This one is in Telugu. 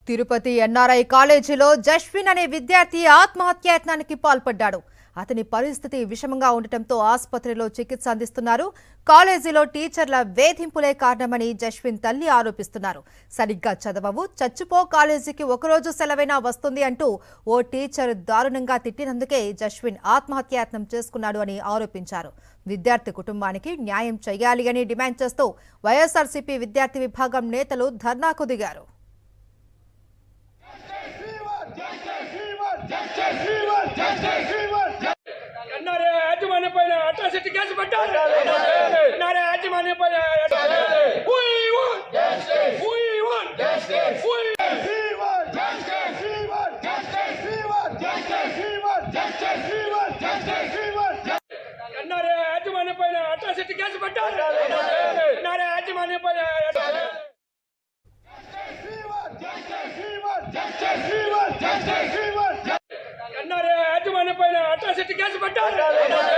తిరుపతి ఎన్ఆర్ఐ కాలేజీలో జస్విన్ అనే విద్యార్థి ఆత్మహత్యాయత్నానికి పాల్పడ్డాడు. అతని పరిస్థితి విషమంగా ఉండటంతో ఆసుపత్రిలో చికిత్స అందిస్తున్నారు. కాలేజీలో టీచర్ల వేధింపులే కారణమని జస్విన్ తల్లి ఆరోపిస్తున్నారు. సరిగ్గా చదవవు, చచ్చిపో, కాలేజీకి ఒకరోజు సెలవైనా వస్తుంది అంటూ ఓ టీచర్ దారుణంగా తిట్టినందుకే జస్విన్ ఆత్మహత్యాయత్నం చేసుకున్నాడు అని ఆరోపించారు. విద్యార్థి కుటుంబానికి న్యాయం చేయాలి అని డిమాండ్ చేస్తూ వైఎస్ఆర్సీపీ విద్యార్థి విభాగం నేతలు ధర్నాకు దిగారు. అట్రాసిటీ కేసు పెట్టాలి.